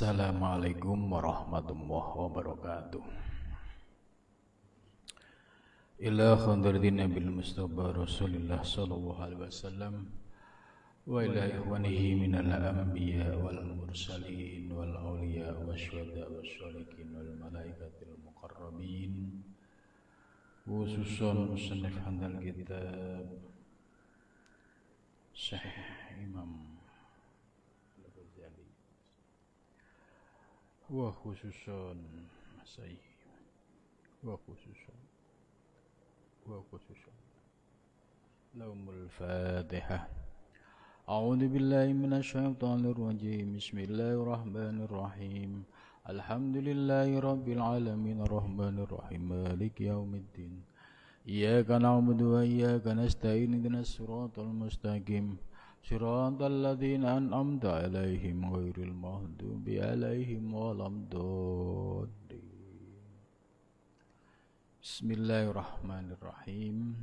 Assalamualaikum warahmatullahi wabarakatuh. Ila khadratin Nabil Mustafa Rasulullah sallallahu alaihi wasallam wa ila ikhwanihi minal anbiya wal mursalin wal awliya wasyuhada wasyolikin wal malaikatil muqarrabin, khususan musannif handal kitab Syekh Imam Al-Ghazali wa khususan Masai wa khususan Laumul Fatihah. A'udzu billahi minasyaitonir rajim. Bismillahirrahmanirrahim. Alhamdulillahi rabbil alamin arrahmanir rahim maliki yaumiddin. Iyyaka na'budu wa iyyaka nasta'in ihdinas siratal mustaqim. Siratal ladzina an'amta 'alaihim ghairil maghdubi 'alaihim waladdallin. Bismillahirrahmanirrahim.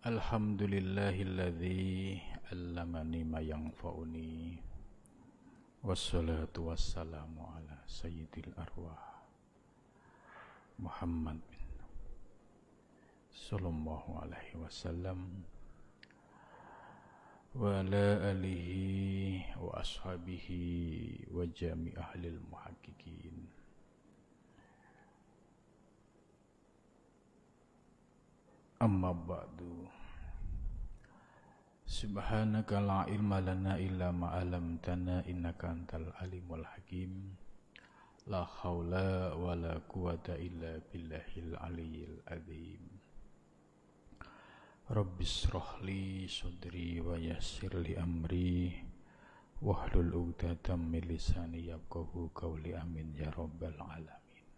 Alhamdulillahilladzi 'allamani ma yanfa'uni. Wassalatu wassalamu ala sayyidil arwah Muhammad sallallahu alaihi wasallam wa ala alihi wa ashabihi wa jami' ahlil muhaqqiqin. Amma ba'du. Subhanaka la ilma lana illa ma 'allamtana innaka antal alimul hakim. La haula wala quwata illa billahil aliyyil azim. Rabbis shrah sadri wa yassir li amri wahlul 'uqdatam min lisani yafqahu qawli, amin ya rabbal alamin.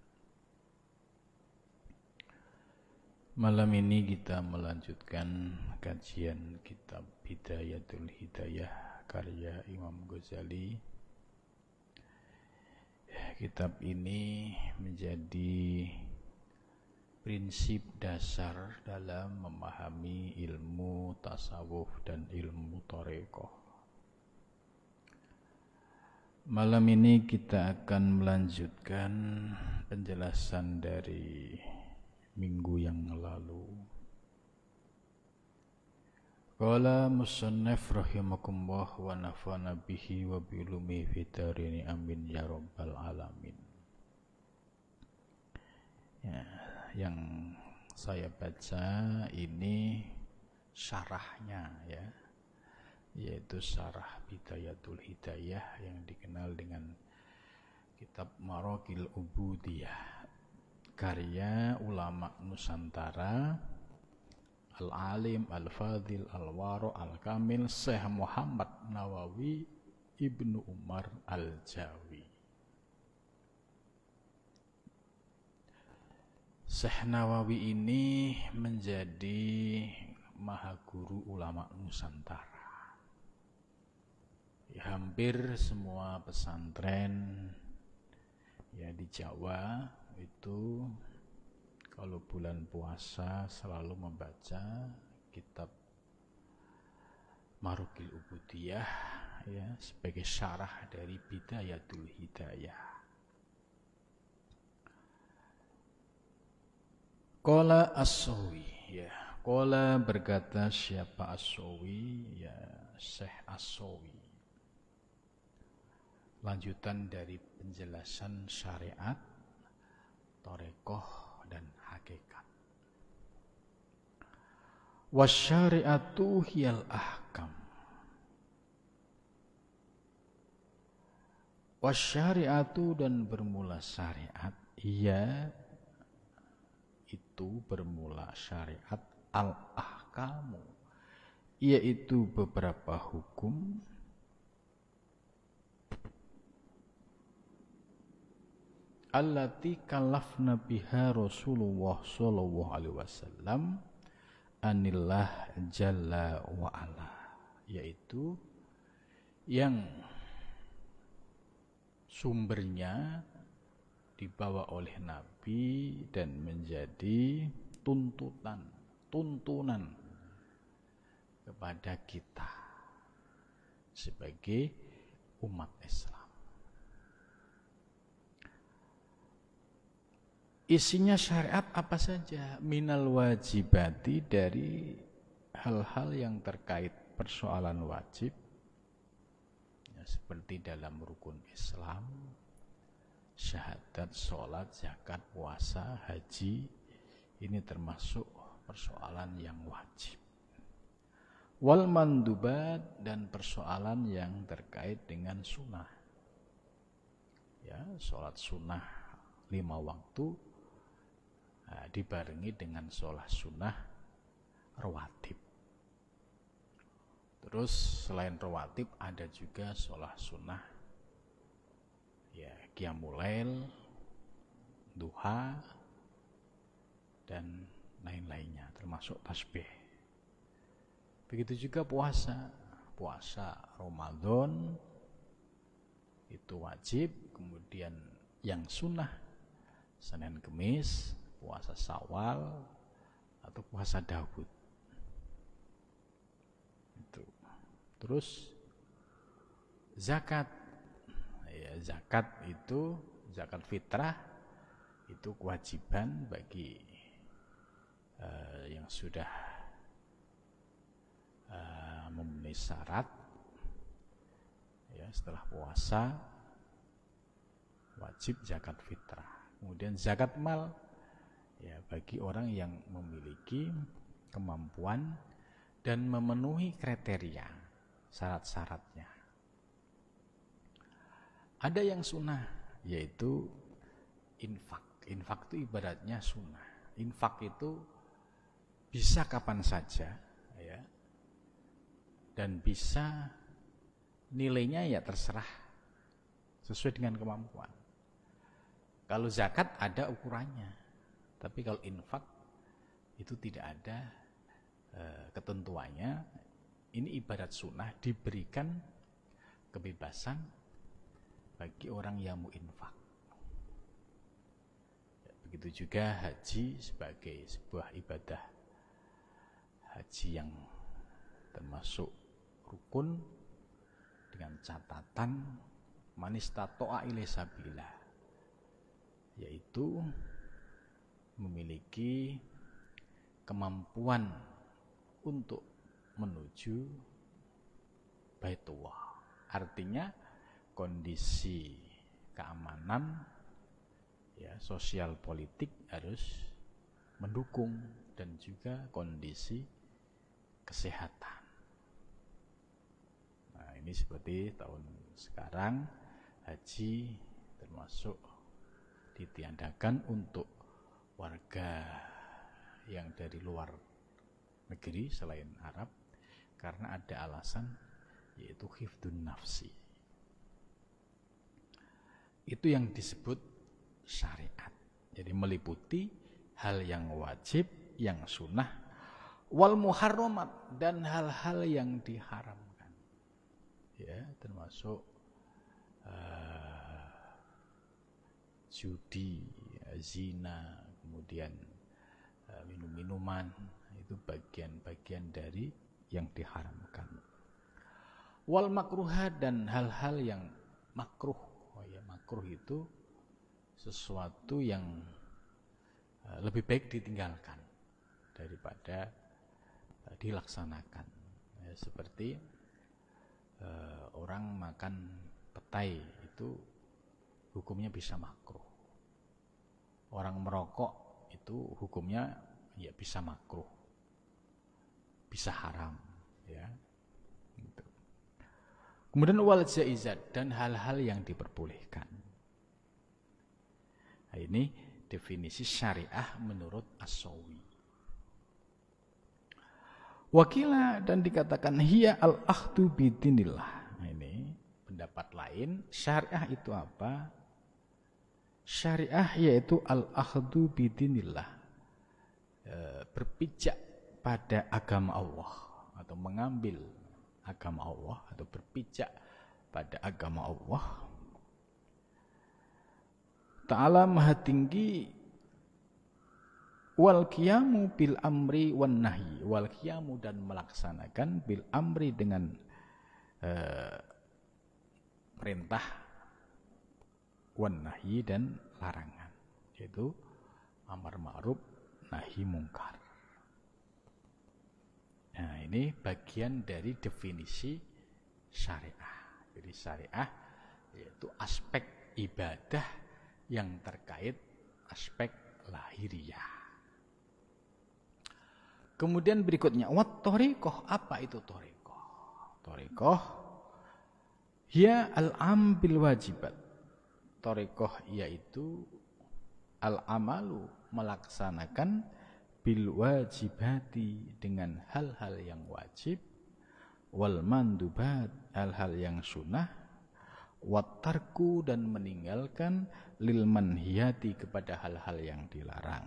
Malam ini kita melanjutkan kajian kitab Bidayatul Hidayah karya Imam Ghazali. Kitab ini menjadi prinsip dasar dalam memahami ilmu tasawuf dan ilmu thariqah. Malam ini kita akan melanjutkan penjelasan dari minggu yang lalu. Qala musannif rahimakumullah wa nafa'ana bihi wa bi ulumi fitarini, amin ya rabbal alamin. Ya, yang saya baca ini syarahnya ya, yaitu syarah Bidayatul Hidayah yang dikenal dengan kitab Maraqil Ubudiyah karya ulama Nusantara Al-Alim, Al-Fadil, Al-Waro, Al-Kamil Syekh Muhammad Nawawi Ibnu Umar Al-Jawi. Syekh Nawawi ini menjadi mahaguru ulama Nusantara. Ya, hampir semua pesantren ya di Jawa itu kalau bulan puasa selalu membaca kitab Maraqil Ubudiyah ya sebagai syarah dari Bidayatul Hidayah. Qala As-Sawi ya, qala berkata siapa As-Sawi ya, Syekh As-Sawi. Lanjutan dari penjelasan syariat, thariqah dan hakikat. Wasyari'atu hiyal ahkam. Wasyari'atu dan bermula syariat, ia itu bermula syariat, al-ahkamu yaitu beberapa hukum, allati kalafna biha Rasulullah sallallahu alaihi wasallam anillah jalla wa ala, yaitu yang sumbernya dibawa oleh Nabi dan menjadi tuntunan kepada kita sebagai umat Islam. Isinya syariat apa saja? Minal wajibati, dari hal-hal yang terkait persoalan wajib, ya, seperti dalam rukun Islam, syahadat, sholat, zakat, puasa, haji, ini termasuk persoalan yang wajib. Wal mandubat, dan persoalan yang terkait dengan sunnah, ya, sholat sunnah 5 waktu, nah, dibarengi dengan sholat sunnah rawatib. Terus selain rawatib ada juga sholat sunnah, ya, qiyamul lail, duha, dan lain-lainnya, termasuk tasbih. Begitu juga puasa. Puasa Ramadan itu wajib, kemudian yang sunnah Senin Kemis, puasa Syawal, atau puasa Daud. Itu. Terus zakat. Ya, zakat itu, zakat fitrah itu kewajiban bagi yang sudah memenuhi syarat, ya, setelah puasa wajib zakat fitrah. Kemudian zakat mal, ya, bagi orang yang memiliki kemampuan dan memenuhi kriteria syarat-syaratnya. Ada yang sunnah, yaitu infak. Infak itu ibaratnya sunnah. Infak itu bisa kapan saja, ya, dan bisa nilainya ya terserah sesuai dengan kemampuan. Kalau zakat ada ukurannya, tapi kalau infak itu tidak ada ketentuannya. Ini ibarat sunnah, diberikan kebebasan bagi orang yang mau infak. Begitu juga haji sebagai sebuah ibadah haji yang termasuk rukun, dengan catatan manistato'a ilaihi sabila, yaitu memiliki kemampuan untuk menuju Baitullah. Artinya kondisi keamanan, ya, sosial politik harus mendukung, dan juga kondisi kesehatan. Nah, ini seperti tahun sekarang haji termasuk ditiadakan untuk warga yang dari luar negeri selain Arab, karena ada alasan, yaitu hifdun nafsi. Itu yang disebut syariat. Jadi meliputi hal yang wajib, yang sunnah, wal muharramat, dan hal-hal yang diharamkan, ya, termasuk judi, zina, kemudian minum-minuman, itu bagian-bagian dari yang diharamkan. Wal makruhat, dan hal-hal yang makruh. Oh ya, makruh itu sesuatu yang lebih baik ditinggalkan daripada dilaksanakan, ya, seperti orang makan petai itu hukumnya bisa makruh. Orang merokok itu hukumnya ya bisa makruh, bisa haram, ya. Gitu. Kemudian wal jaizat, dan hal-hal yang diperbolehkan. Nah, ini definisi syariah menurut As-Sawi. Wakila, dan dikatakan hiya al-akhdu bidinillah. Nah, ini pendapat lain, syariah itu apa? Syariah yaitu al-akhdu bidinillah, berpijak pada agama Allah, atau mengambil agama Allah, atau berpijak pada agama Allah. Ta'ala maha tinggi. Wal qiyamu bil amri wan nahi, wal qiyamu, dan melaksanakan bil amri, dengan perintah wan nahyi dan larangan, yaitu amar ma'ruf nahi mungkar. Nah, ini bagian dari definisi syariah. Jadi syariah yaitu aspek ibadah yang terkait aspek lahiriah. Kemudian berikutnya, wat thariqah. Apa itu thariqah? Thariqah ya al-am bil wajibat. Thariqah yaitu al-amalu, melaksanakan bil wajibati, dengan hal-hal yang wajib, wal mandubat, hal-hal yang sunnah, wat tarku, dan meninggalkan lil manhiyati, kepada hal-hal yang dilarang.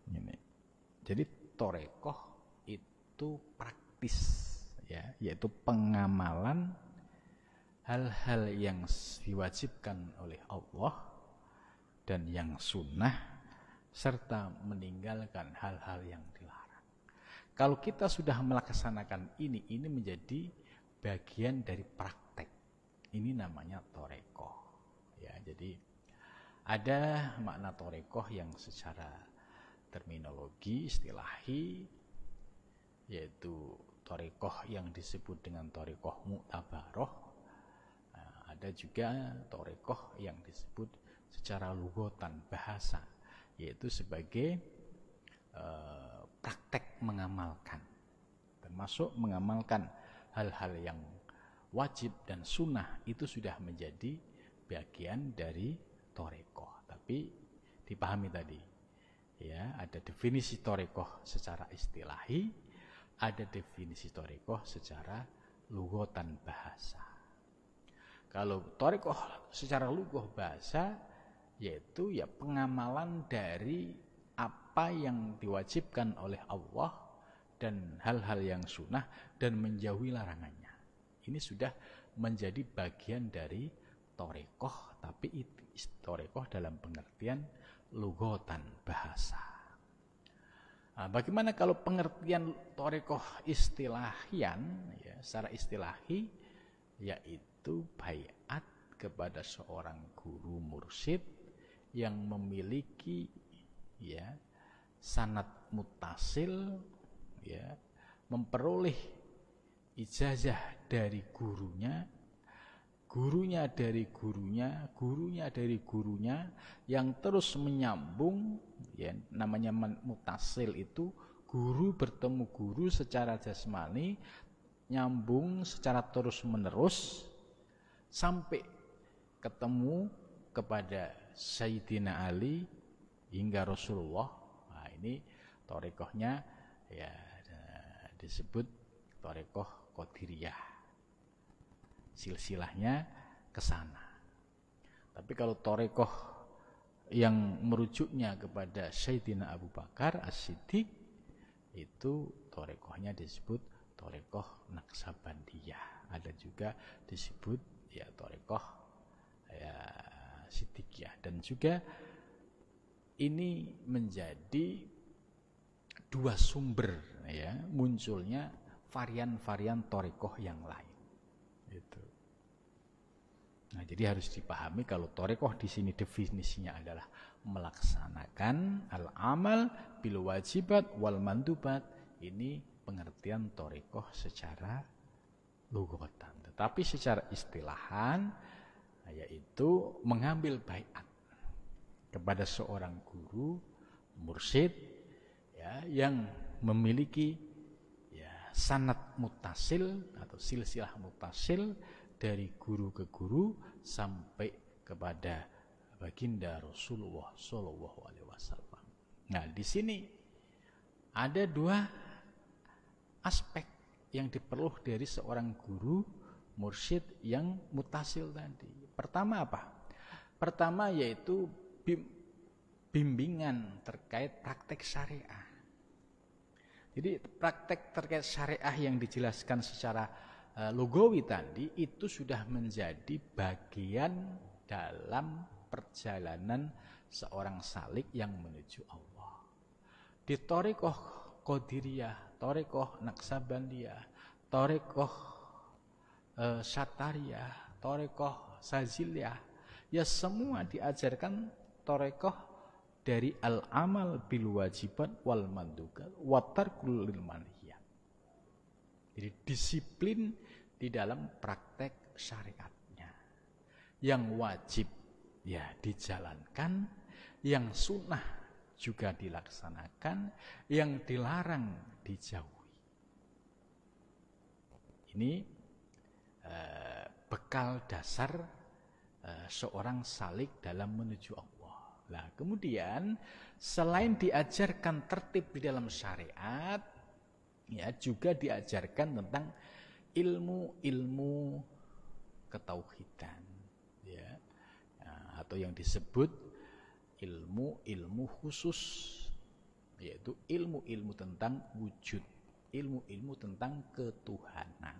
Ini. Jadi thariqah itu praktis, ya, yaitu pengamalan hal-hal yang diwajibkan oleh Allah dan yang sunnah, serta meninggalkan hal-hal yang dilarang. Kalau kita sudah melaksanakan ini menjadi bagian dari praktek. Ini namanya thariqah. Ya, jadi ada makna thariqah yang secara terminologi istilahi, yaitu thariqah yang disebut dengan thariqah mu'tabarah. Ada juga thariqah yang disebut secara lughatan, bahasa, yaitu sebagai praktek mengamalkan, termasuk mengamalkan hal-hal yang wajib dan sunnah, itu sudah menjadi bagian dari thariqah. Tapi dipahami tadi, ya, ada definisi thariqah secara istilahi, ada definisi thariqah secara lughatan, bahasa. Kalau thariqah secara lughah bahasa, yaitu ya pengamalan dari apa yang diwajibkan oleh Allah dan hal-hal yang sunnah, dan menjauhi larangannya. Ini sudah menjadi bagian dari thariqah, tapi itu thariqah dalam pengertian lughatan, bahasa. Nah, bagaimana kalau pengertian thariqah istilahian, ya, secara istilahi, yaitu baiat kepada seorang guru mursyid yang memiliki, ya, sanad muttasil, ya, memperoleh ijazah dari gurunya, gurunya dari gurunya, gurunya dari gurunya, yang terus menyambung, ya, namanya muttasil itu guru bertemu guru secara jasmani, nyambung secara terus menerus sampai ketemu kepada Sayyidina Ali hingga Rasulullah. Nah, ini thariqahnya, ya, disebut thariqah Qadiriyah. Silsilahnya ke sana. Tapi kalau thariqah yang merujuknya kepada Sayyidina Abu Bakar As-Siddiq, itu thariqahnya disebut thariqah Naqsabandiyah. Ada juga disebut, ya, thariqah, ya, Siddiqiyah. Dan juga ini menjadi dua sumber, ya, munculnya varian-varian thariqah yang lain. Itu. Nah, jadi harus dipahami kalau thariqah di sini definisinya adalah melaksanakan al-amal bil wajibat wal mandubat. Ini pengertian thariqah secara lughatan. Tetapi secara istilahan, yaitu mengambil baiat kepada seorang guru mursyid, ya, yang memiliki, ya, sanad muttasil atau silsilah muttasil dari guru ke guru sampai kepada baginda Rasulullah Shallallahu Alaihi Wasallam. Nah, di sini ada dua aspek yang diperlukan dari seorang guru mursyid yang muttasil tadi. Pertama apa? Pertama yaitu bimbingan terkait praktek syariah. Jadi praktek terkait syariah yang dijelaskan secara lugawi tadi itu sudah menjadi bagian dalam perjalanan seorang salik yang menuju Allah. Di thariqah Qadiriyah, thariqah Naqsabandiyah, thariqah Satariyah, Torekoh Saziliyah, ya semua diajarkan Torekoh dari al-amal bil wajibat wal mandukat wa tarkul lil manhiyat. Jadi disiplin di dalam praktek syariatnya. Yang wajib ya dijalankan, yang sunnah juga dilaksanakan, yang dilarang dijauhi. Ini bekal dasar seorang salik dalam menuju Allah. Nah, kemudian selain diajarkan tertib di dalam syariat, ya juga diajarkan tentang ilmu-ilmu ketauhidan, ya, atau yang disebut ilmu-ilmu khusus, yaitu ilmu-ilmu tentang wujud, ilmu-ilmu tentang ketuhanan.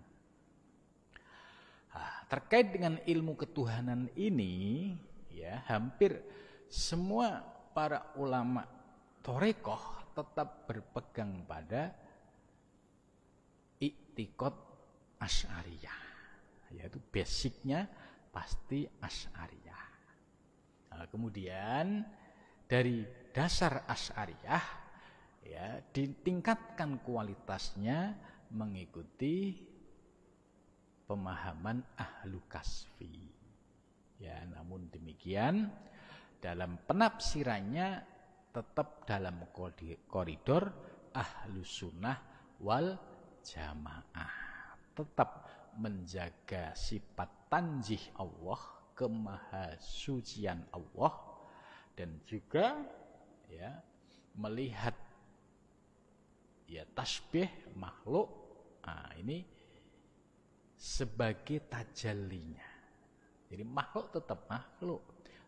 Terkait dengan ilmu ketuhanan ini, ya hampir semua para ulama Torekoh tetap berpegang pada i'tiqad Asy'ariyah, yaitu basicnya pasti Asy'ariyah. Kemudian dari dasar Asy'ariyah, ya ditingkatkan kualitasnya mengikuti pemahaman ahlu kasfi. Ya, namun demikian dalam penafsirannya tetap dalam koridor ahlu sunnah wal jamaah, tetap menjaga sifat tanzih Allah, kemahasucian Allah, dan juga ya melihat ya tasbih makhluk ini sebagai tajallinya. Jadi makhluk tetap makhluk,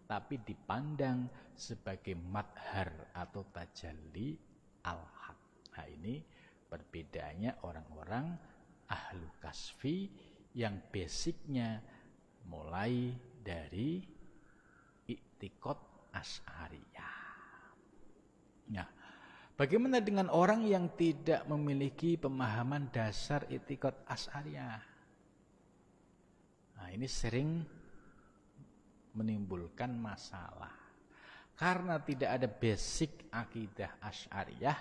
tapi dipandang sebagai madhar atau tajalli al-haq. Nah, ini perbedaannya orang-orang ahlu kasfi yang basicnya mulai dari i'tiqad Asy'ariyah. Nah, bagaimana dengan orang yang tidak memiliki pemahaman dasar i'tiqad Asy'ariyah? Nah, ini sering menimbulkan masalah. Karena tidak ada basic akidah Asy'ariyah,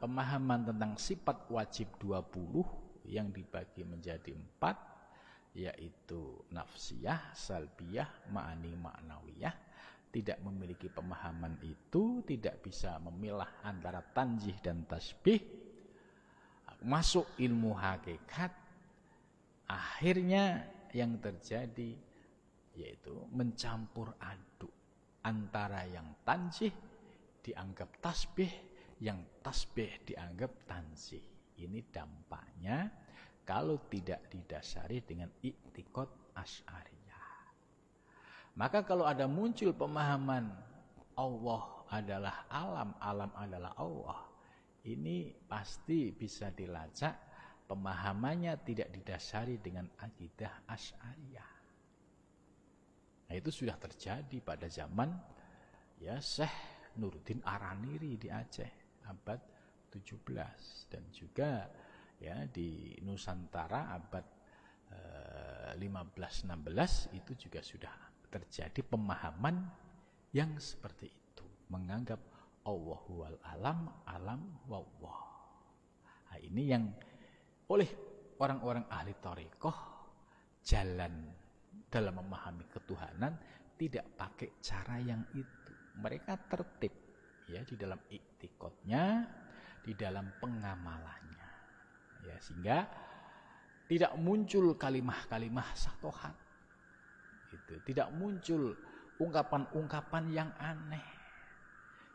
pemahaman tentang sifat wajib 20 yang dibagi menjadi 4, yaitu nafsiyah, salbiyah, ma'ani, ma'nawiyah. Tidak memiliki pemahaman itu, tidak bisa memilah antara tanzih dan tasbih, masuk ilmu hakikat, akhirnya yang terjadi yaitu mencampur aduk antara yang tanzih dianggap tasbih, yang tasbih dianggap tanzih. Ini dampaknya kalau tidak didasari dengan i'tiqad Asy'ariyah. Maka kalau ada muncul pemahaman Allah adalah alam, alam adalah Allah, ini pasti bisa dilacak pemahamannya tidak didasari dengan akidah Asy'ariyah. Nah, itu sudah terjadi pada zaman ya Syekh Nuruddin Araniri di Aceh abad 17, dan juga ya di Nusantara abad 15-16 itu juga sudah terjadi pemahaman yang seperti itu, menganggap Allahu wal alam, alam wallah. Nah, ini yang oleh orang-orang ahli thariqah jalan dalam memahami ketuhanan tidak pakai cara yang itu. Mereka tertib ya di dalam i'tiqadnya, di dalam pengamalannya. Ya, sehingga tidak muncul kalimah-kalimah satohat. Gitu. Tidak muncul ungkapan-ungkapan yang aneh.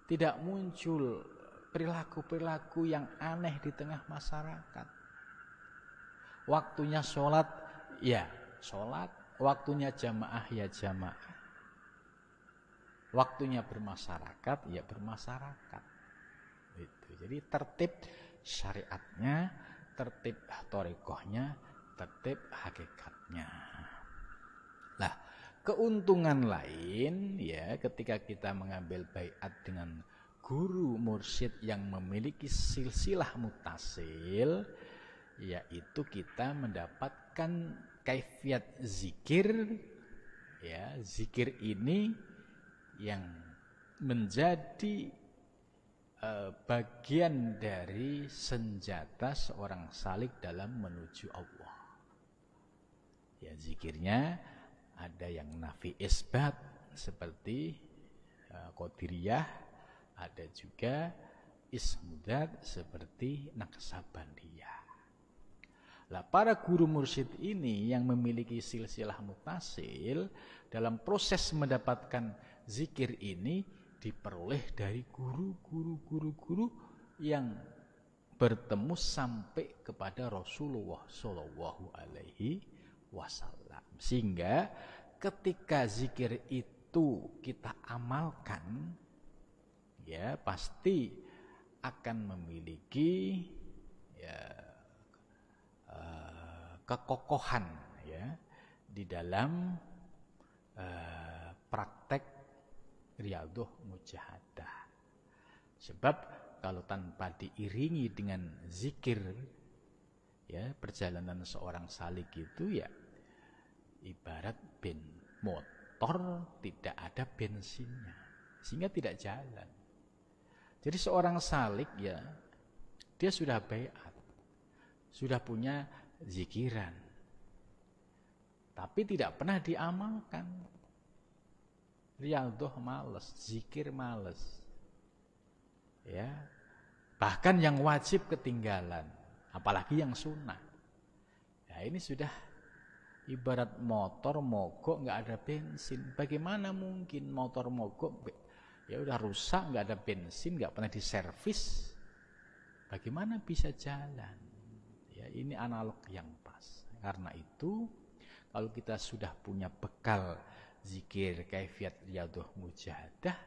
Tidak muncul perilaku-perilaku yang aneh di tengah masyarakat. Waktunya sholat, ya sholat. Waktunya jamaah, ya jamaah. Waktunya bermasyarakat, ya bermasyarakat. Gitu. Jadi tertib syariatnya, tertib thariqahnya, tertib hakikatnya. Nah, keuntungan lain ya ketika kita mengambil baiat dengan guru mursyid yang memiliki silsilah mutasil, yaitu kita mendapat akan kaifiat zikir, ya, zikir ini yang menjadi bagian dari senjata seorang salik dalam menuju Allah. Ya, zikirnya ada yang nafi isbat seperti Qadiriyah, ada juga ismudat seperti Naqsabandiyah. Lah, para guru mursyid ini yang memiliki silsilah mutasil dalam proses mendapatkan zikir ini diperoleh dari guru yang bertemu sampai kepada Rasulullah Shallallahu Alaihi Wasallam. Sehingga ketika zikir itu kita amalkan, ya pasti akan memiliki kekokohan ya di dalam praktek riyadhah mujahadah. Sebab kalau tanpa diiringi dengan zikir, ya perjalanan seorang salik itu ya ibarat motor tidak ada bensinnya, sehingga tidak jalan. Jadi seorang salik ya dia sudah baiat, sudah punya zikiran, tapi tidak pernah diamalkan. Riyadhah males, zikir males, ya. Bahkan yang wajib ketinggalan, apalagi yang sunnah. Ya ini sudah ibarat motor mogok nggak ada bensin. Bagaimana mungkin motor mogok? Ya udah rusak, nggak ada bensin, nggak pernah diservis. Bagaimana bisa jalan? Ya ini analog yang pas. Karena itu kalau kita sudah punya bekal zikir kaifiat riyadhah mujahadah,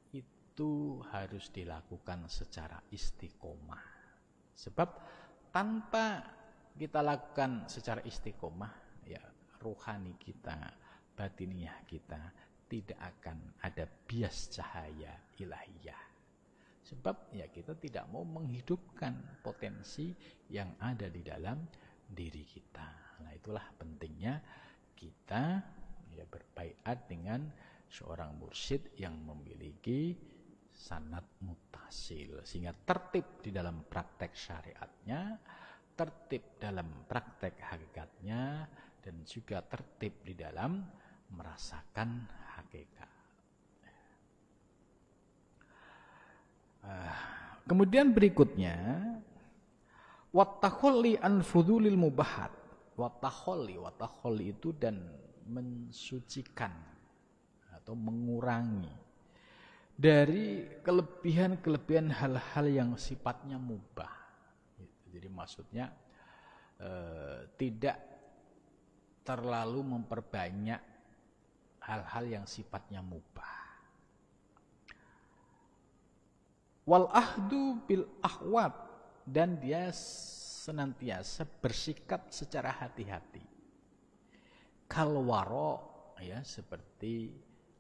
itu harus dilakukan secara istiqomah. Sebab tanpa kita lakukan secara istiqomah, ya rohani kita, batiniah kita tidak akan ada bias cahaya ilahiyah. Sebab ya kita tidak mau menghidupkan potensi yang ada di dalam diri kita. Nah itulah pentingnya kita ya berbaiat dengan seorang mursyid yang memiliki sanad mutasil, sehingga tertib di dalam praktek syariatnya, tertib dalam praktek hakikatnya, dan juga tertib di dalam merasakan hakikat. Kemudian berikutnya wattakhulli an fudulil mubahat. Wattakhulli itu dan mensucikan atau mengurangi dari kelebihan-kelebihan hal-hal yang sifatnya mubah. Jadi maksudnya tidak terlalu memperbanyak hal-hal yang sifatnya mubah. Wal ahdu bil ahwab, dan dia senantiasa bersikap secara hati-hati. Kal waro, ya seperti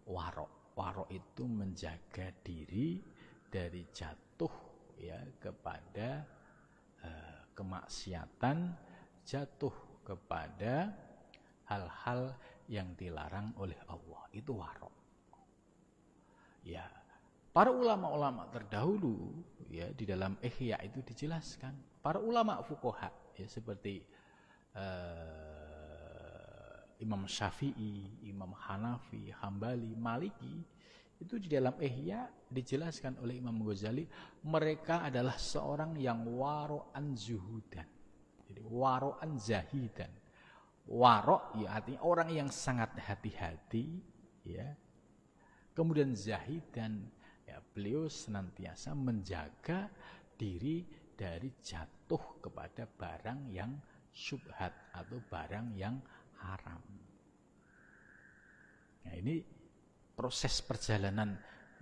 waro. Waro itu menjaga diri dari jatuh ya kepada kemaksiatan, jatuh kepada hal-hal yang dilarang oleh Allah. Itu waro. Ya, para ulama-ulama terdahulu ya di dalam Ihya itu dijelaskan. Para ulama fuqaha ya seperti Imam Syafi'i, Imam Hanafi, Hambali, Maliki, itu di dalam Ihya dijelaskan oleh Imam Ghazali, mereka adalah seorang yang waro'an zuhudan. Jadi waro'an zahidan. Waro' ya artinya orang yang sangat hati-hati ya. Kemudian zahidan, ya beliau senantiasa menjaga diri dari jatuh kepada barang yang syubhat atau barang yang haram. Nah ini proses perjalanan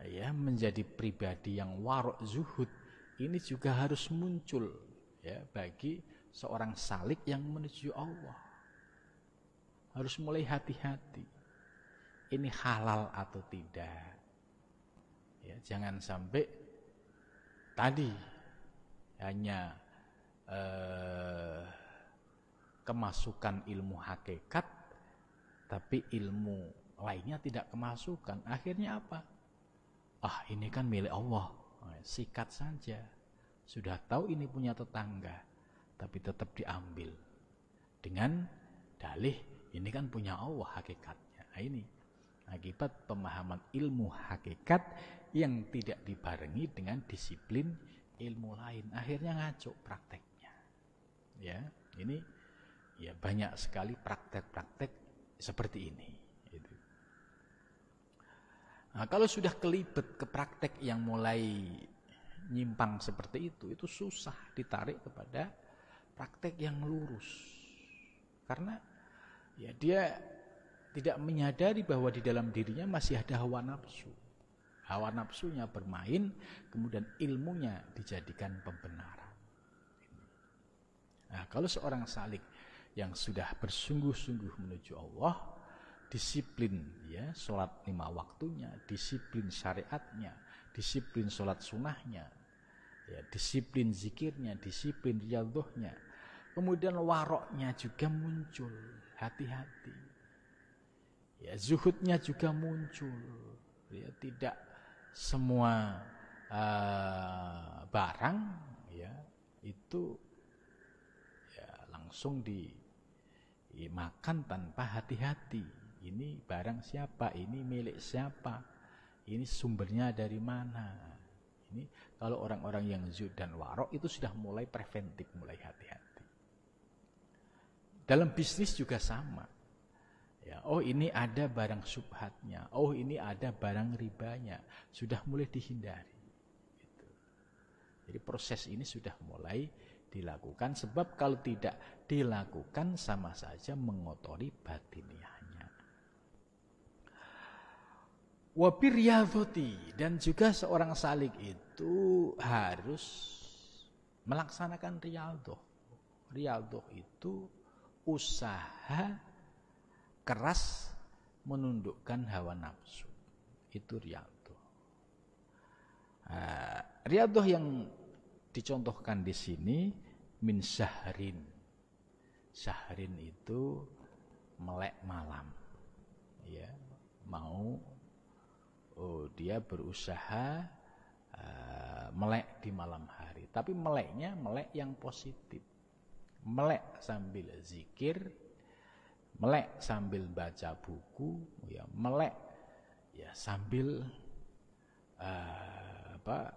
ya menjadi pribadi yang waro' zuhud ini juga harus muncul ya bagi seorang salik yang menuju Allah. Harus mulai hati-hati. Ini halal atau tidak. Ya, jangan sampai tadi hanya kemasukan ilmu hakikat, tapi ilmu lainnya tidak kemasukan. Akhirnya apa? Ah, ini kan milik Allah, sikat saja. Sudah tahu ini punya tetangga, tapi tetap diambil dengan dalih ini kan punya Allah hakikatnya. Nah, ini akibat pemahaman ilmu hakikat yang tidak dibarengi dengan disiplin ilmu lain, akhirnya ngaco prakteknya. Ya, ini ya banyak sekali praktek-praktek seperti ini. Gitu. Nah, kalau sudah kelibet ke praktek yang mulai nyimpang seperti itu susah ditarik kepada praktek yang lurus. Karena ya dia tidak menyadari bahwa di dalam dirinya masih ada hawa nafsu. Hawa nafsunya bermain, kemudian ilmunya dijadikan pembenaran. Nah, kalau seorang salik yang sudah bersungguh-sungguh menuju Allah, disiplin ya sholat 5 waktunya, disiplin syariatnya, disiplin sholat sunnahnya, ya, disiplin zikirnya, disiplin riyadhahnya, kemudian waroknya juga muncul, hati-hati, ya, zuhudnya juga muncul, ya, tidak semua barang ya itu ya langsung dimakan tanpa hati-hati. Ini barang siapa, ini milik siapa, ini sumbernya dari mana. Ini kalau orang-orang yang zuhud dan warok itu sudah mulai preventif, mulai hati-hati. Dalam bisnis juga sama. Ya, oh ini ada barang syubhatnya, oh ini ada barang ribanya, sudah mulai dihindari. Gitu. Jadi proses ini sudah mulai dilakukan, sebab kalau tidak dilakukan sama saja mengotori batiniahnya. Wabir riyadhati, dan juga seorang salik itu harus melaksanakan riyadhah. Riyadhah itu usaha keras menundukkan hawa nafsu. Itu riyadhah. Riyadhah yang dicontohkan di sini min syahrin. Syahrin itu melek malam. Ya, mau dia berusaha melek di malam hari. Tapi meleknya melek yang positif. Melek sambil zikir, melek sambil baca buku, ya, melek ya sambil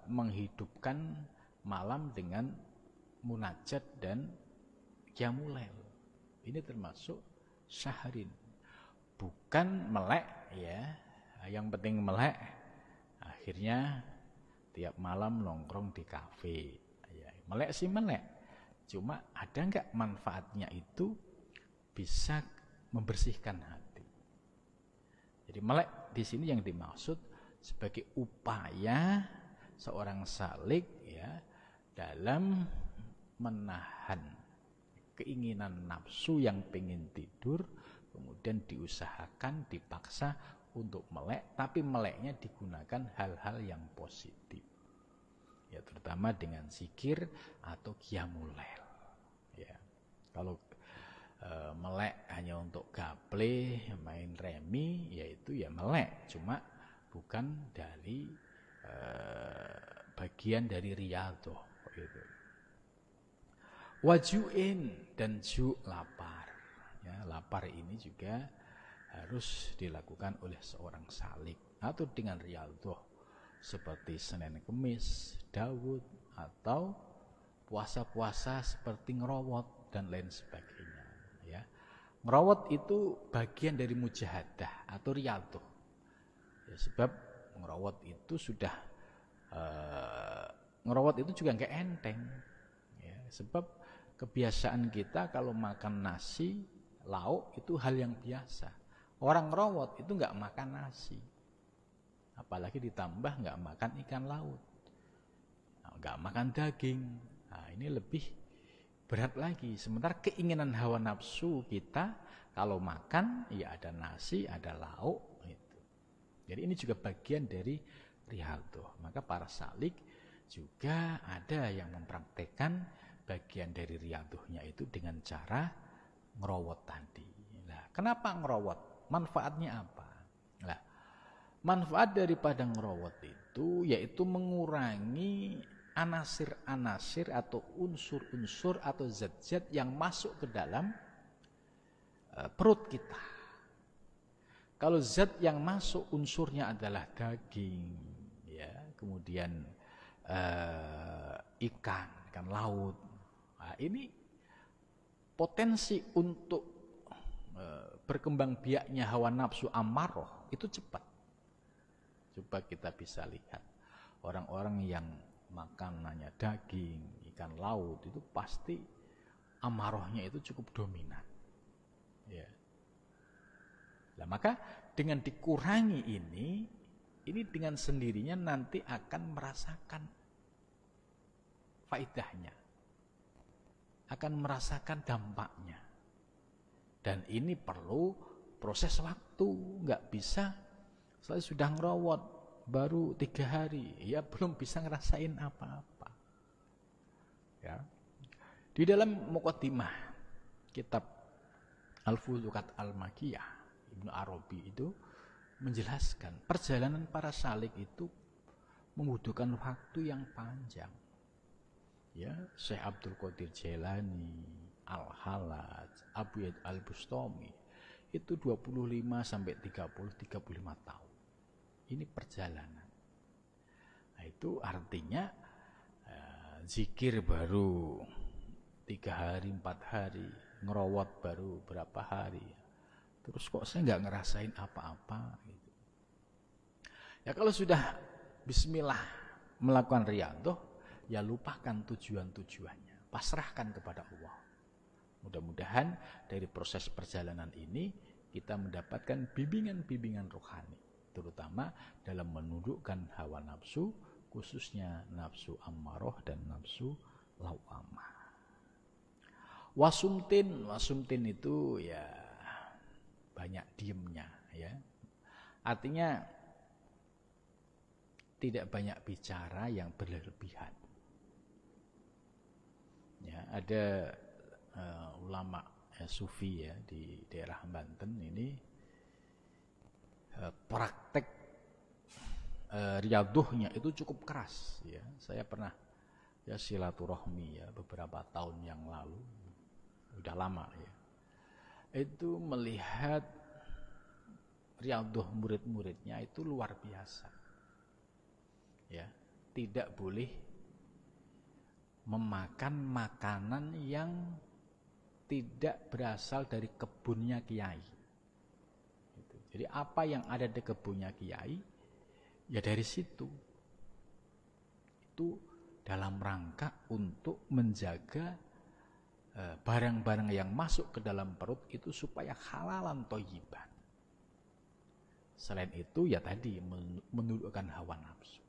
menghidupkan malam dengan munajat dan qiyamul lail. Ini termasuk syahrin. Bukan melek ya, yang penting melek akhirnya tiap malam nongkrong di kafe. Ya, melek sih melek. Cuma ada enggak manfaatnya itu bisa membersihkan hati. Jadi melek di sini yang dimaksud sebagai upaya seorang salik ya dalam menahan keinginan nafsu yang pengen tidur, kemudian diusahakan, dipaksa untuk melek, tapi meleknya digunakan hal-hal yang positif. Ya, terutama dengan zikir atau qiyamul lail. Ya. Kalau melek hanya untuk gaple, main remi, yaitu ya melek, cuma bukan dari bagian dari riyadhah gitu. Wajuin, dan ju lapar. Ya, lapar ini juga harus dilakukan oleh seorang salik atau dengan riyadhah seperti Senin Kemis, Daud, atau puasa-puasa seperti ngerawat dan lain sebagainya. Ya, ngerawat itu bagian dari mujahadah atau riyadhah. Ya, sebab ngerawat itu sudah ngerawat itu juga enggak enteng. Ya, sebab kebiasaan kita kalau makan nasi, lauk itu hal yang biasa. Orang ngerawat itu enggak makan nasi. Apalagi ditambah enggak makan ikan laut. Enggak makan daging. Nah, ini lebih berat lagi. Sementara keinginan hawa nafsu kita kalau makan ya ada nasi, ada lauk gitu. Jadi ini juga bagian dari riyadhah. Maka para salik juga ada yang mempraktekkan bagian dari riyadhahnya itu dengan cara ngerawat tadi. Nah, kenapa ngerawat? Manfaatnya apa? Nah, manfaat daripada ngerawat itu yaitu mengurangi anasir-anasir atau unsur-unsur atau zat-zat yang masuk ke dalam perut kita. Kalau zat yang masuk unsurnya adalah daging, ya, kemudian ikan laut. Nah, ini potensi untuk berkembang biaknya hawa nafsu amarah itu cepat. Coba kita bisa lihat orang-orang yang makanannya daging, ikan laut itu pasti amarahnya itu cukup dominan. Ya. Nah, maka dengan dikurangi ini dengan sendirinya nanti akan merasakan faedahnya, akan merasakan dampaknya. Dan ini perlu proses waktu, nggak bisa saya sudah ngerawat baru 3 hari, ya belum bisa ngerasain apa-apa. Ya. Di dalam Muqaddimah kitab Al-Futuhat Al-Makiyah, Ibnu Arabi itu menjelaskan perjalanan para salik itu membutuhkan waktu yang panjang. Ya, Syekh Abdul Qadir Jailani, Al-Halaj, Abu Yazid Al-Bustami itu 25 sampai 35 tahun. Ini perjalanan. Nah, itu artinya zikir baru 3 hari, 4 hari, ngerawat baru berapa hari. Terus kok saya nggak ngerasain apa-apa gitu. Ya kalau sudah bismillah melakukan riyadhah, ya lupakan tujuan-tujuannya, pasrahkan kepada Allah. Mudah-mudahan dari proses perjalanan ini kita mendapatkan bimbingan-bimbingan rohani, terutama dalam menundukkan hawa nafsu, khususnya nafsu ammarah dan nafsu lawamah. Wasumtin itu ya banyak diemnya, ya. Artinya tidak banyak bicara yang berlebihan. Ya, ada ulama sufi ya di daerah Banten ini praktek riyadhahnya itu cukup keras, ya. Saya pernah ya silaturahmi ya beberapa tahun yang lalu, udah lama ya. Itu melihat riyadhah murid-muridnya itu luar biasa. Ya, tidak boleh memakan makanan yang tidak berasal dari kebunnya kiai. Jadi apa yang ada di kebunnya kiai, ya dari situ. Itu dalam rangka untuk menjaga barang-barang yang masuk ke dalam perut itu supaya halalan thayyiban. Selain itu ya tadi menundukkan hawa nafsu.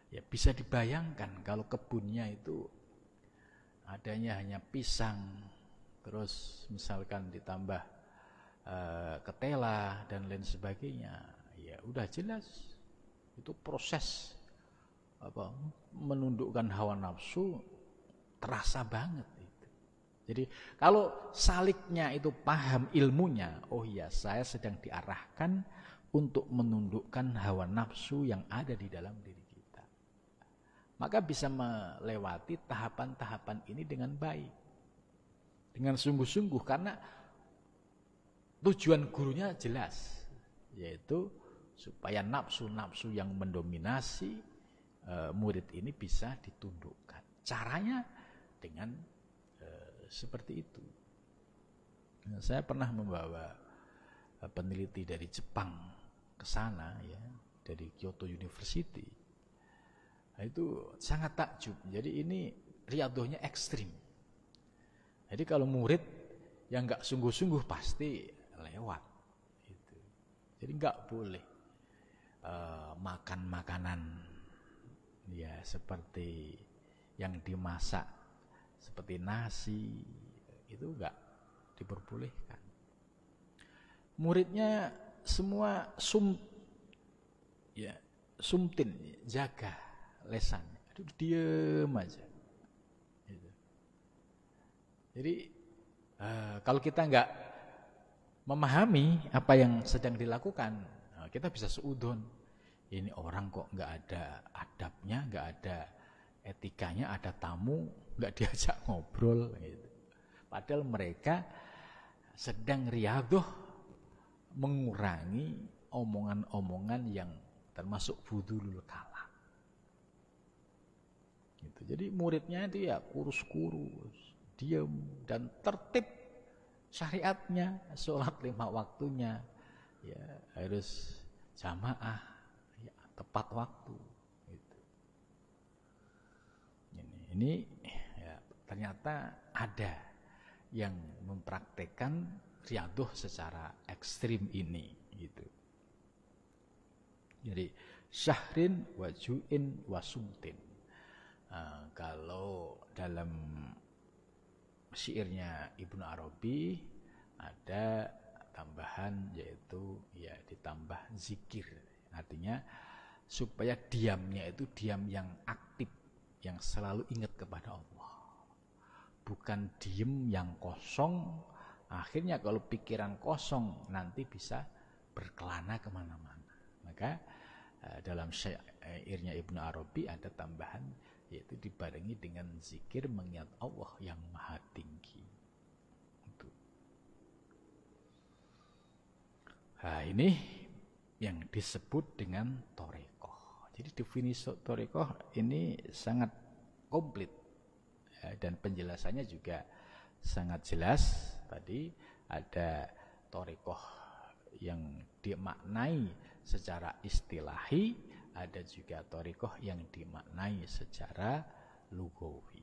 Ya bisa dibayangkan kalau kebunnya itu adanya hanya pisang, terus misalkan ditambah ketela dan lain sebagainya, ya udah jelas itu proses menundukkan hawa nafsu terasa banget itu. Jadi kalau saliknya itu paham ilmunya, oh iya saya sedang diarahkan untuk menundukkan hawa nafsu yang ada di dalam diri kita, maka bisa melewati tahapan-tahapan ini dengan baik, dengan sungguh-sungguh, karena tujuan gurunya jelas, yaitu supaya nafsu-nafsu yang mendominasi murid ini bisa ditundukkan. Caranya dengan seperti itu. Nah, saya pernah membawa peneliti dari Jepang ke sana, ya, dari Kyoto University. Nah, itu sangat takjub. Jadi ini riyadhahnya ekstrim. Jadi kalau murid yang nggak sungguh-sungguh pasti lewat. Gitu. Jadi nggak boleh makan makanan ya seperti yang dimasak seperti nasi, itu nggak diperbolehkan. Muridnya semua sumtin, jaga lesannya, aduh diem aja. Gitu. Jadi Kalau kita nggak memahami apa yang sedang dilakukan, kita bisa seudon. Ini orang kok nggak ada adabnya, nggak ada etikanya, ada tamu nggak diajak ngobrol. Gitu. Padahal mereka sedang riyadhah mengurangi omongan-omongan yang termasuk budulul kalam. Gitu. Jadi muridnya itu ya kurus-kurus, diam dan tertib syariatnya, sholat 5 waktunya, ya harus jamaah, ya, tepat waktu. Gitu. Ini ya, ternyata ada yang mempraktekkan riyadhah secara ekstrim ini, gitu. Jadi syahrin wajuin wasumtin. Kalau dalam syairnya Ibnu Arabi ada tambahan, yaitu ya ditambah zikir. Artinya supaya diamnya itu diam yang aktif, yang selalu ingat kepada Allah. Bukan diem yang kosong. Akhirnya kalau pikiran kosong nanti bisa berkelana kemana-mana. Maka dalam syairnya Ibnu Arabi ada tambahan, yaitu dibarengi dengan zikir mengingat Allah yang maha tinggi. Itu. Nah, ini yang disebut dengan thariqah. Jadi definisi thariqah ini sangat komplit, ya, dan penjelasannya juga sangat jelas. Tadi ada thariqah yang dimaknai secara istilahi, ada juga thariqah yang dimaknai secara lugawi.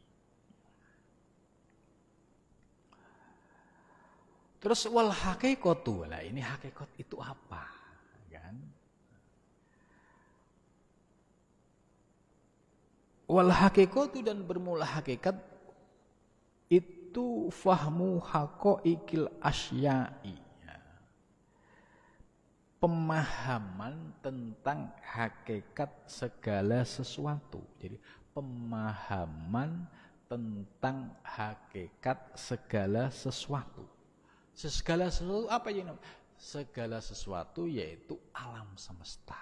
Terus wal haqiqatu, lah ini hakikat itu apa? Kan? Wal haqiqatu, dan bermula hakikat itu fahmu haqaiqil asya'i. Pemahaman tentang hakikat segala sesuatu. Jadi pemahaman tentang hakikat segala sesuatu. Segala sesuatu apa yang namanya? Segala sesuatu yaitu alam semesta.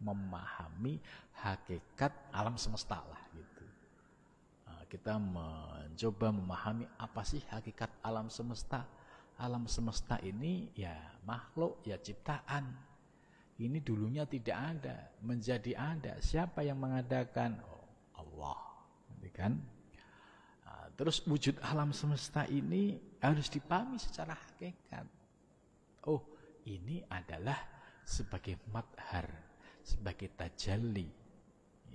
Memahami hakikat alam semesta lah gitu. Kita mencoba memahami apa sih hakikat alam semesta. Alam semesta ini ya makhluk, ya ciptaan. Ini dulunya tidak ada, menjadi ada. Siapa yang mengadakan? Oh, Allah. Kan? Nah, terus wujud alam semesta ini harus dipahami secara hakikat. Oh, ini adalah sebagai madhar, sebagai tajalli,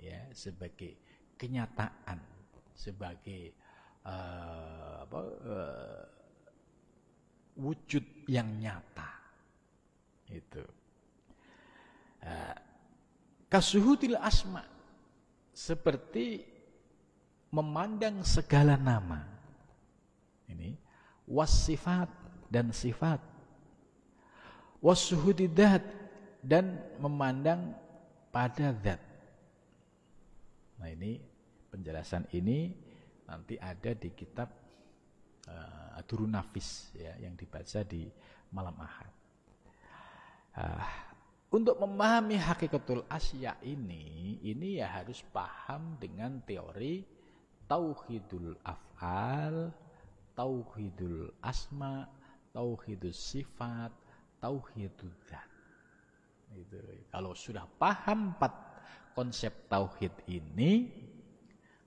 ya, sebagai kenyataan, sebagai wujud yang nyata. Itu. Kasuhutil asma, seperti memandang segala nama. Ini wasifat dan sifat. Wasuhudidat, dan memandang pada zat. Nah, ini penjelasan ini nanti ada di kitab Durun Nafis, ya, yang dibaca di malam Ahad. Untuk memahami hakikatul asya ini ya harus paham dengan teori tauhidul af'al, tauhidul asma, tauhidus sifat, tauhidul dzat. Itu. Kalau sudah paham 4 konsep tauhid ini,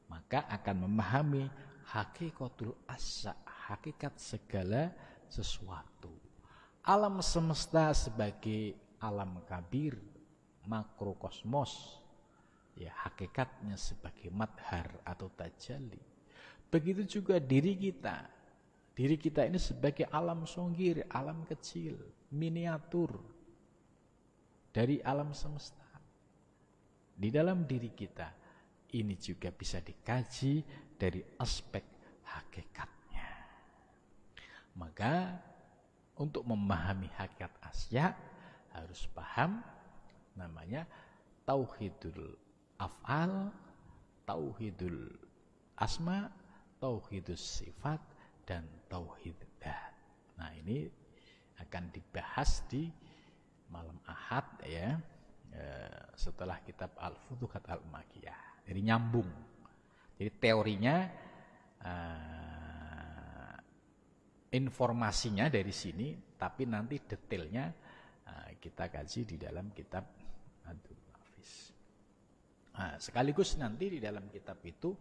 maka akan memahami hakikatul asya, hakikat segala sesuatu. Alam semesta sebagai alam kabir, makrokosmos, ya, hakikatnya sebagai madhar atau tajalli. Begitu juga diri kita. Diri kita ini sebagai alam songgir, alam kecil, miniatur dari alam semesta. Di dalam diri kita ini juga bisa dikaji dari aspek hakikatnya. Maka untuk memahami hakikat asya harus paham namanya tauhidul af'al, tauhidul asma, tauhidus sifat, dan tauhid dzat. Nah, ini akan dibahas di malam Ahad ya, setelah kitab Al-Futuhat Al-Makkiyah. Jadi nyambung. Jadi teorinya, informasinya dari sini, tapi nanti detailnya kita kaji di dalam kitab Ad-Durrun Nafis. Sekaligus nanti di dalam kitab itu,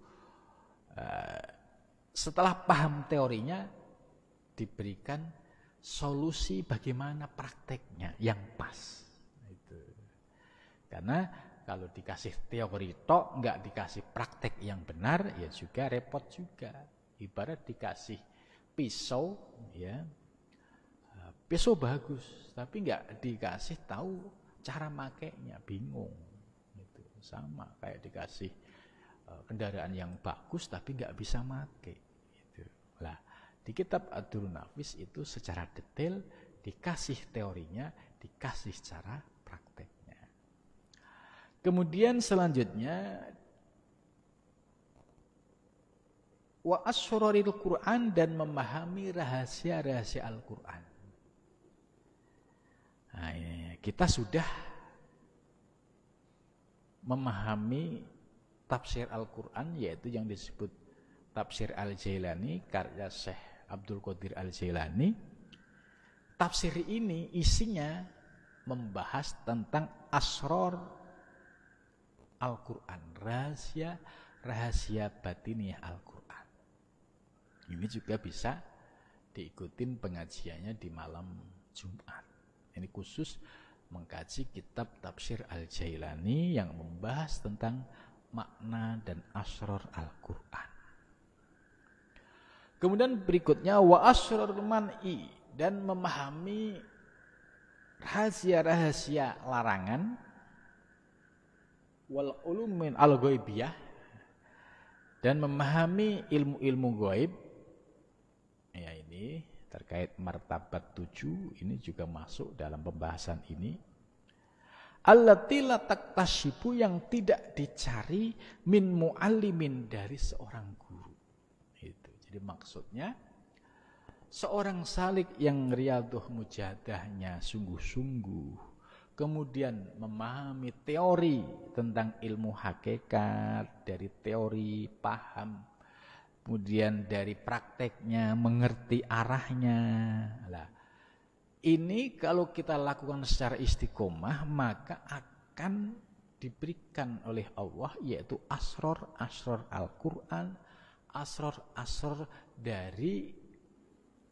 setelah paham teorinya, diberikan solusi bagaimana prakteknya yang pas. Itu. Karena kalau dikasih teori tok, nggak dikasih praktek yang benar, ya juga repot juga. Ibarat dikasih pisau, ya, pisau bagus, tapi nggak dikasih tahu cara makainya, bingung. Itu sama kayak dikasih kendaraan yang bagus, tapi nggak bisa make. Gitu. Lah, di kitab Ad-Durrun Nafis itu secara detail dikasih teorinya, dikasih cara prakteknya. Kemudian selanjutnya wa asraril Quran, dan memahami rahasia-rahasia Al-Quran. Nah, kita sudah memahami tafsir Al-Quran, yaitu yang disebut tafsir Al-Jailani karya Syekh Abdul Qadir Al-Jailani. Tafsir ini isinya membahas tentang asrar Al-Quran, rahasia batiniah Al-Quran. Ini juga bisa diikutin pengajiannya di malam Jumat. Ini khusus mengkaji kitab tafsir Al-Jailani yang membahas tentang makna dan asrar Al-Quran. Kemudian berikutnya wa asrarul man'i, dan memahami rahasia-rahasia larangan, wal ulumin al-ghaibiyah, dan memahami ilmu-ilmu gaib. Ya, ini terkait martabat 7, ini juga masuk dalam pembahasan ini. Allati la taktashibu, yang tidak dicari min muallimin, dari seorang guru. Itu. Jadi maksudnya seorang salik yang riyadhah mujahadahnya sungguh-sungguh, kemudian memahami teori tentang ilmu hakikat, dari teori paham, kemudian dari prakteknya mengerti arahnya. Lah, ini kalau kita lakukan secara istiqomah, maka akan diberikan oleh Allah, yaitu asror Al-Quran, asror dari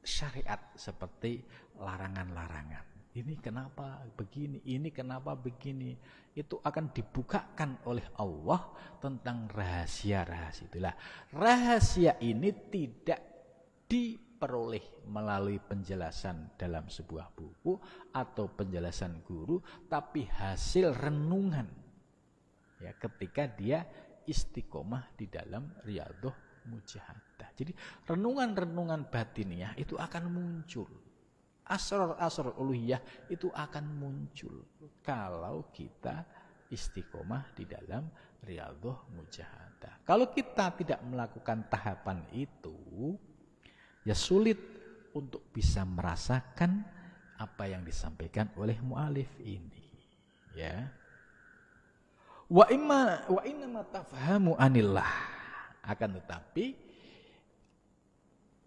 syariat, seperti larangan-larangan. Ini kenapa begini, ini kenapa begini. Itu akan dibukakan oleh Allah tentang rahasia-rahasia. Itulah, rahasia ini tidak diperoleh melalui penjelasan dalam sebuah buku atau penjelasan guru, tapi hasil renungan. Ya, ketika dia istiqomah di dalam riyadhah mujahadah. Jadi renungan-renungan batiniah itu akan muncul. Asrar uluhiyah itu akan muncul kalau kita istiqomah di dalam riyadhah mujahadah. Kalau kita tidak melakukan tahapan itu, ya sulit untuk bisa merasakan apa yang disampaikan oleh mu'alif ini. Ya. Wa inna tafhamu anillah. Akan tetapi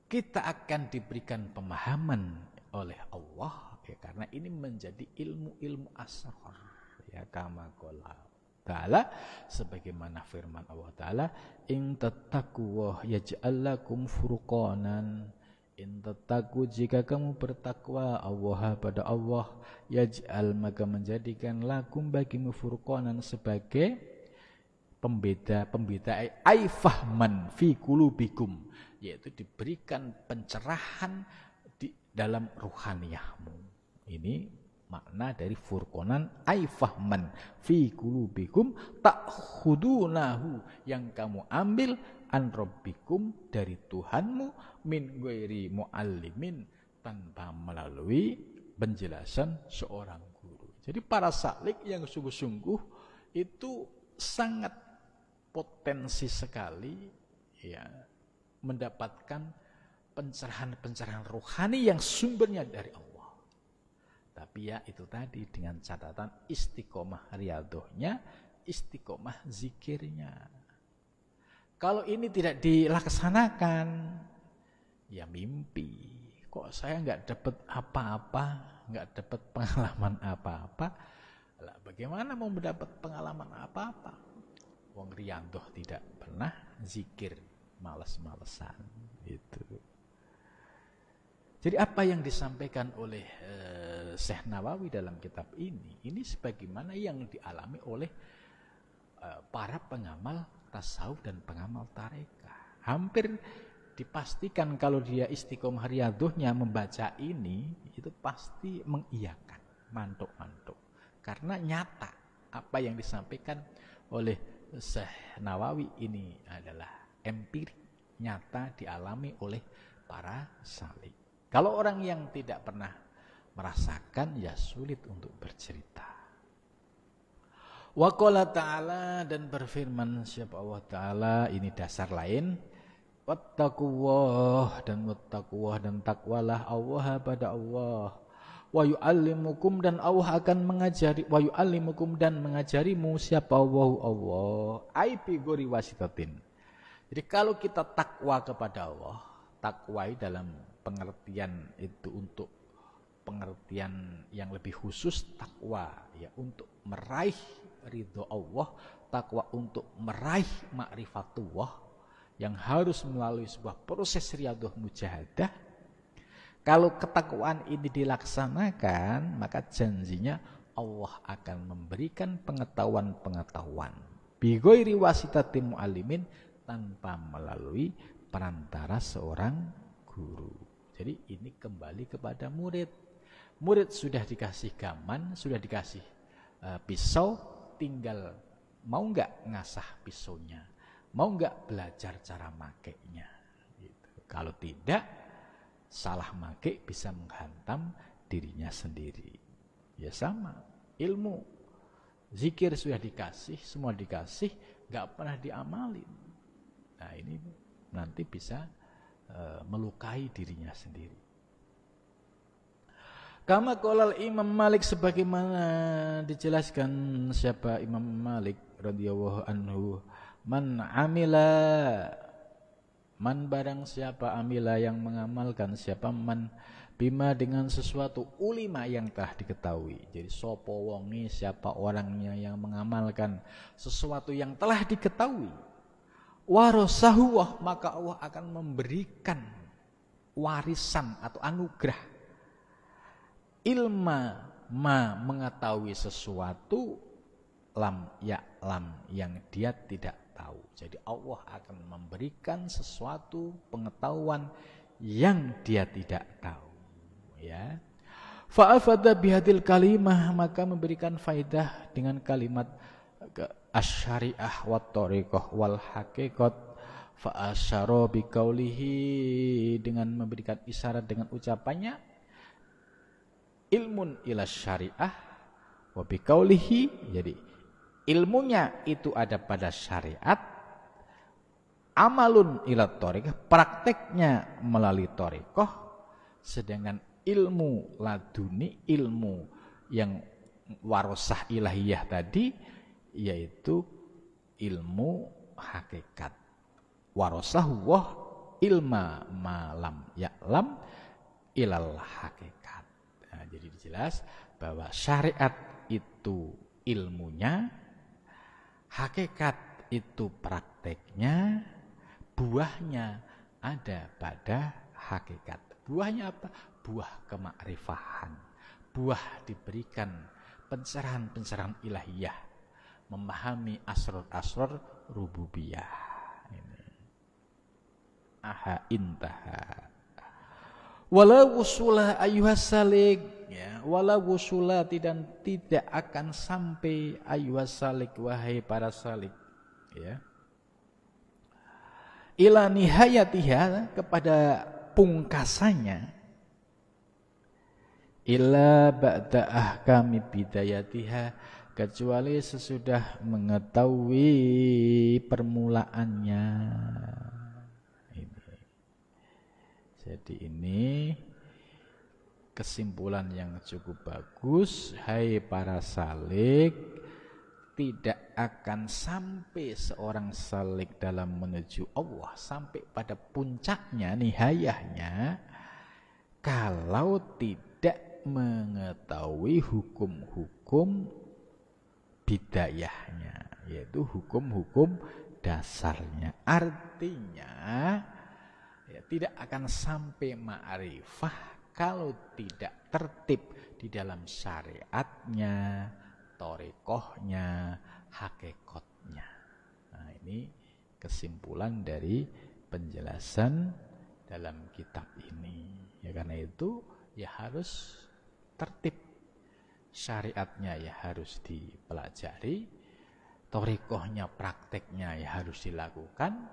kita akan diberikan pemahaman oleh Allah, ya, karena ini menjadi ilmu-ilmu asrar, ya, kama qala ta'ala, sebagaimana firman Allah Ta'ala, in tattaqwa yaj'al lakum furqanan, in tattaqu, jika kamu bertakwa Allah pada Allah, yaj'al, maka menjadikan lakum bagimu furqanan, sebagai pembeda ai fahman fi qulubikum, yaitu diberikan pencerahan di dalam ruhaniyahmu. Ini makna dari furqanan ai fahman fi qulubikum ta'khudunahu, yang kamu ambil an rabbikum, dari Tuhanmu, min ghairi muallimin, tanpa melalui penjelasan seorang guru. Jadi para salik yang sungguh-sungguh itu sangat potensi sekali, ya, mendapatkan pencerahan-pencerahan rohani yang sumbernya dari Allah. Tapi ya itu tadi dengan catatan istiqomah riyadhahnya, istiqomah zikirnya. Kalau ini tidak dilaksanakan, ya mimpi. Kok saya nggak dapat apa-apa, nggak dapat pengalaman apa-apa. Lah bagaimana mau mendapat pengalaman apa-apa? Wong riyadhah tidak pernah, zikir males-malesan itu. Jadi apa yang disampaikan oleh Syekh Nawawi dalam kitab ini sebagaimana yang dialami oleh para pengamal tasawuf dan pengamal tarekah. Hampir dipastikan kalau dia istiqomah riyadhahnya membaca ini, itu pasti mengiyakan, mantuk-mantuk. Karena nyata apa yang disampaikan oleh Syekh Nawawi ini adalah empirik, nyata dialami oleh para salik. Kalau orang yang tidak pernah merasakan, ya sulit untuk bercerita. Wa qala ta'ala, dan berfirman siapa Allah Ta'ala, ini dasar lain. Wattaqullah, dan takwalah Allah pada Allah. Wa yu'allimukum, dan Allah akan mengajari, wa yu'allimukum, dan mengajarimu siapa Allah. Ai bi ghairi wasitatin. Jadi kalau kita takwa kepada Allah, takwai dalam pengertian itu untuk pengertian yang lebih khusus, takwa ya untuk meraih ridho Allah, takwa untuk meraih ma'rifatullah yang harus melalui sebuah proses riyadhah mujahadah. Kalau ketakwaan ini dilaksanakan, maka janjinya Allah akan memberikan pengetahuan-pengetahuan bi ghairi wasitatin mu'allimin, tanpa melalui perantara seorang guru. Jadi ini kembali kepada murid. Murid sudah dikasih gaman, sudah dikasih pisau, tinggal mau nggak ngasah pisaunya, mau nggak belajar cara makainya. Gitu. Kalau tidak, salah make bisa menghantam dirinya sendiri. Ya sama, ilmu, zikir sudah dikasih, semua dikasih, nggak pernah diamalin. Nah ini nanti bisa melukai dirinya sendiri. Kama qolal Imam Malik, sebagaimana dijelaskan siapa Imam Malik radhiyallahu anhu, man barang siapa amila yang mengamalkan, siapa man bima dengan sesuatu ulima yang telah diketahui. Jadi sapa wonge, siapa orangnya yang mengamalkan sesuatu yang telah diketahui, warasahu, maka Allah akan memberikan warisan atau anugerah ilma ma, mengetahui sesuatu, lam yang dia tidak tahu. Jadi Allah akan memberikan sesuatu pengetahuan yang dia tidak tahu, ya. Fa'afada bihadil kalimah, maka memberikan faidah dengan kalimat asy-syariah wa thariqah wal haqiqat. Fa asyara bi qaulihi, dengan memberikan isyarat dengan ucapannya, ilmun ila syariah wa bi qaulihi, jadi ilmunya itu ada pada syariat, amalun ila thariqah, prakteknya melalui thariqah, sedangkan ilmu laduni, ilmu yang warosah ilahiyah tadi, yaitu ilmu hakikat. Warasahullah ilma malam ya'lam ilal hakikat. Nah, jadi dijelas bahwa syariat itu ilmunya, hakikat itu prakteknya, buahnya ada pada hakikat. Buahnya apa? Buah kemakrifahan. Buah diberikan pencerahan-pencerahan ilahiyah, memahami asrar-asrar rububiyah. Ini. Aha intaha. Wala wusula ayyuhas salik, ya, wala wusula tidak akan sampai ayyuhas salik, wahai para salik, ya. Ila nihayatiha, kepada pungkasannya, illa ba'da ahkami bidayatiha, kecuali sesudah mengetahui permulaannya. Ini. Jadi ini kesimpulan yang cukup bagus. Hai para salik, tidak akan sampai seorang salik dalam menuju Allah sampai pada puncaknya, nihayahnya, kalau tidak mengetahui hukum-hukum bidayahnya, yaitu hukum-hukum dasarnya. Artinya ya, tidak akan sampai ma'rifah kalau tidak tertib di dalam syariatnya, thariqahnya, hakikatnya. Nah, ini kesimpulan dari penjelasan dalam kitab ini. Ya, karena itu ya harus tertib. Syariatnya ya harus dipelajari, thariqahnya, prakteknya ya harus dilakukan,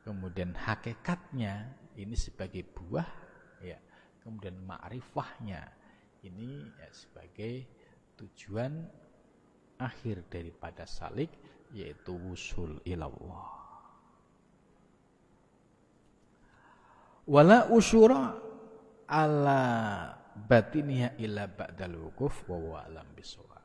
kemudian hakikatnya ini sebagai buah, ya, kemudian ma'rifahnya ini ya sebagai tujuan akhir daripada salik, yaitu wusul ilallah. Wala usyura ala batiniha illa ba'dal wukuf wa huwa alam bisawab.